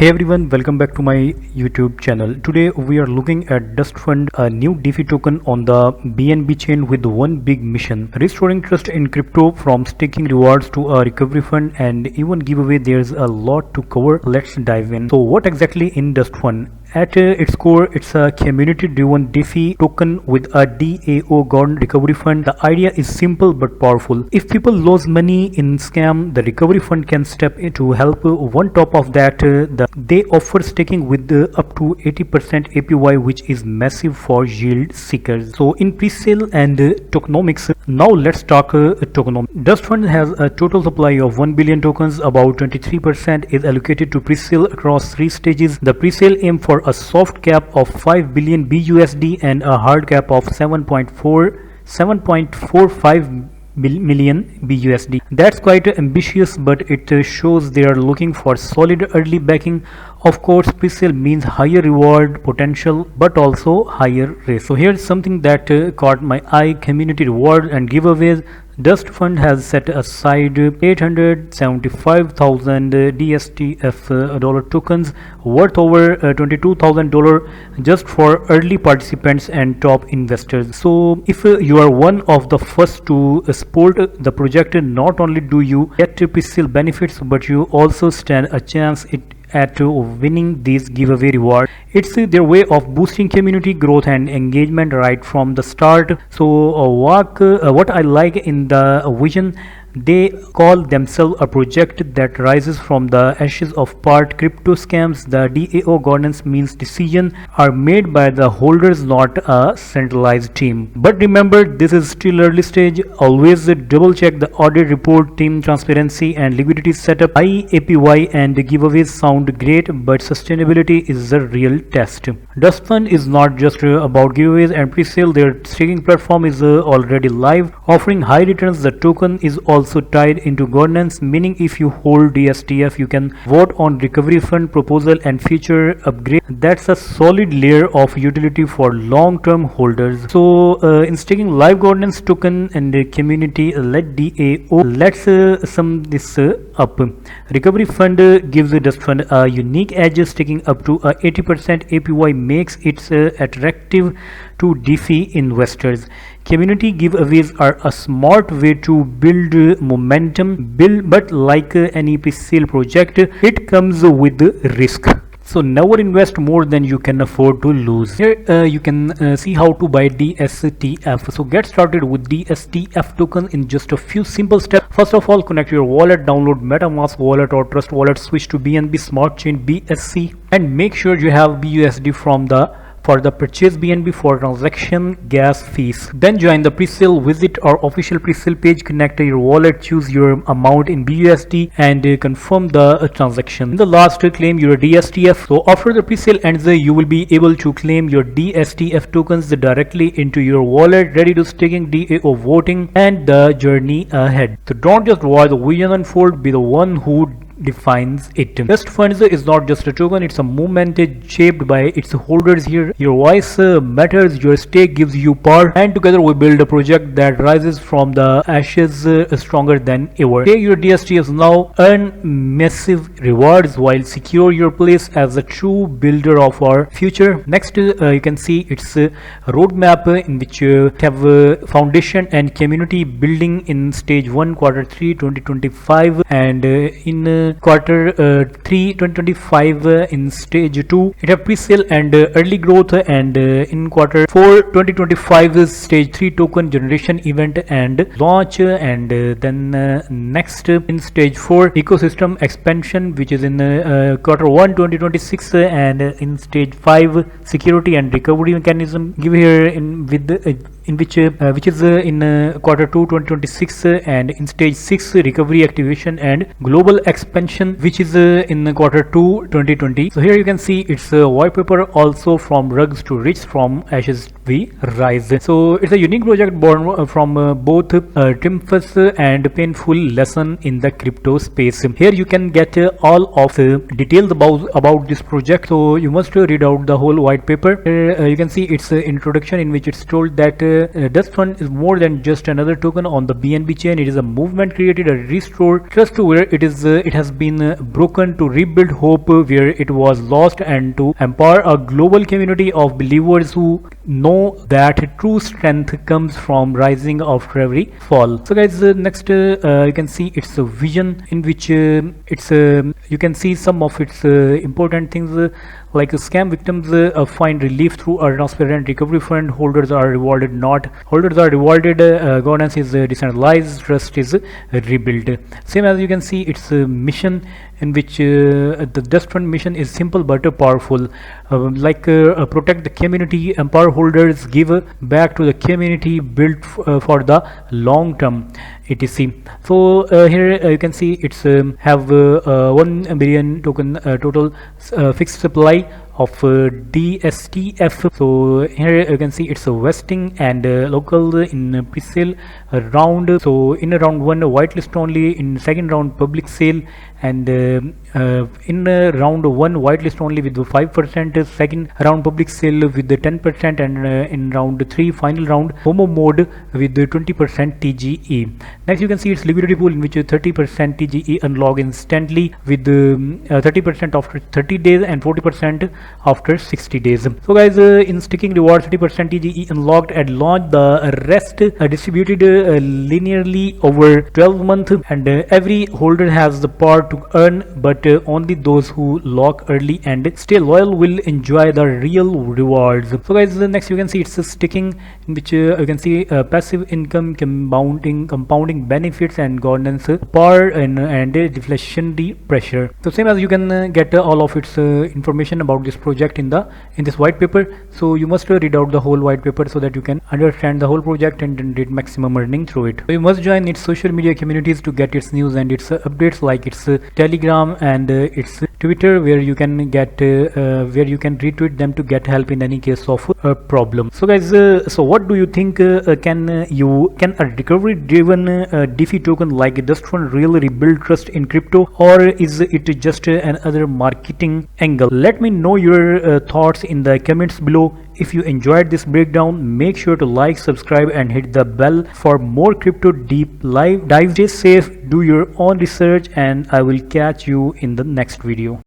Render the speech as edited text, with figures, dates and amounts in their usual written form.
Hey everyone, welcome back to my YouTube channel. Today we are looking at DustFund, a new DeFi token on the BNB chain with one big mission: restoring trust in crypto from staking rewards to a recovery fund and even giveaway. There's a lot to cover. Let's dive in. So what exactly in DustFund? At its core, it's a community-driven DeFi token with a DAO-governed Recovery Fund. The idea is simple but powerful. If people lose money in scam, the recovery fund can step in to help. On top of that, they offer staking with up to 80% APY, which is massive for yield seekers. So in pre-sale and tokenomics, now let's talk tokenomics. DustFund has a total supply of 1 billion tokens. About 23% is allocated to pre-sale across 3 stages. The pre-sale aim for a soft cap of 5 billion BUSD and a hard cap of 7.45 million BUSD. That's quite ambitious, but it shows they are looking for solid early backing. Of course, pre-sale means higher reward potential but also higher risk. So here's something that caught my eye: community reward and giveaways. DustFund has set aside 875,000 DSTF dollar tokens worth over $22,000 just for early participants and top investors. So if you are one of the first to support the project, not only do you get pre-sale benefits, but you also stand a chance at winning these giveaway rewards. It's their way of boosting community growth and engagement right from the start. So what I like in the vision, they call themselves a project that rises from the ashes of part crypto scams. The DAO governance means decisions are made by the holders, not a centralized team. But remember, this is still early stage. Always double check the audit report. Team transparency and liquidity setup. High APY and giveaways sound great, but sustainability is the real test. DustFund is not just about giveaways and pre-sale. Their staking platform is already live, offering high returns. The token is also tied into governance, meaning if you hold DSTF, you can vote on recovery fund proposal and future upgrade. That's a solid layer of utility for long-term holders. So in staking live governance token and the community led DAO, let's sum this up. Recovery fund gives DustFund a unique edge. Staking up to 80% APY makes it attractive to DeFi investors. Community giveaways are a smart way to build momentum, but like any pre-sale project, it comes with risk. So never invest more than you can afford to lose. Here you can see how to buy DSTF. So get started with DSTF token in just a few simple steps. First of all, connect your wallet, download MetaMask wallet or Trust wallet, switch to BNB Smart Chain BSC, and make sure you have BUSD for the purchase BNB for transaction gas fees. Then join the pre-sale. Visit our official pre-sale page, connect your wallet, choose your amount in BUSD and confirm the transaction. In the last, claim your DSTF. So after the pre-sale ends, you will be able to claim your DSTF tokens directly into your wallet, ready to staking, DAO voting, and the journey ahead. So don't just watch the vision unfold, be the one who defines it. DustFund is not just a token, it's a movement shaped by its holders. Here your voice matters, your stake gives you power, and together we build a project that rises from the ashes stronger than ever. Take your DSTFs now, earn massive rewards while secure your place as a true builder of our future. Next you can see its roadmap in which you have foundation and community building in stage 1 Q3 2025 and in quarter 3 2025 in stage 2 it have pre-sale and early growth, and in quarter 4 2025 stage 3 token generation event and launch, and then next in stage 4 ecosystem expansion, which is in quarter 1 2026, and in stage 5 security and recovery mechanism give here in with in which is in quarter 2 2026, and in stage 6 recovery activation and global expansion, which is in quarter 2 2020. So here you can see it's a white paper also, from rugs to rich, from ashes we rise. So it's a unique project born from both triumphs and painful lesson in the crypto space. Here you can get all of the details about this project, so you must read out the whole white paper. You can see its introduction in which it's told that DustFund is more than just another token on the BNB chain. It is a movement created to restore trust to where it has been broken, to rebuild hope where it was lost, and to empower a global community of believers who know that true strength comes from rising after every fall. So guys, next you can see it's a vision in which you can see some of its important things, like scam victims find relief through a transparent recovery fund. Holders are rewarded, governance is decentralized, trust is rebuilt. Same as you can see its mission, in which the DustFund mission is simple but powerful, protect the community, empower holders, give back to the community, build for the long term, etc. So here you can see it's have 1 billion token total fixed supply of DSTF. So here you can see it's a vesting and local in pre-sale round. So in round 1 whitelist only, in second round public sale, and in round 1 whitelist only with 5%, second round public sale with the 10%, and in round 3 final round homo mode with the 20% TGE. Next you can see its liquidity pool, in which 30% TGE unlock instantly with 30% after 30 days and 40% after 60 days. So guys, in sticking reward 30% TGE unlocked at launch, the rest distributed linearly over 12 months, and every holder has the power to earn, but only those who lock early and stay loyal will enjoy the real rewards. So guys, next you can see it's a sticking, in which you can see passive income, compounding benefits, and governance power, and deflationary pressure. So same as you can get all of its information about this project in this white paper. So you must read out the whole white paper so that you can understand the whole project and generate maximum earning through it. So you must join its social media communities to get its news and its updates, like its Telegram and its Twitter, where you can get retweet them to get help in any case of a problem. So guys, so what do you think? Can a recovery driven DeFi token like DustFund really rebuild trust in crypto, or is it just another marketing angle? Let me know your thoughts in the comments below. If you enjoyed this breakdown, make sure to like, subscribe, and hit the bell for more crypto deep live dives. Stay safe, do your own research, and I will catch you in the next video.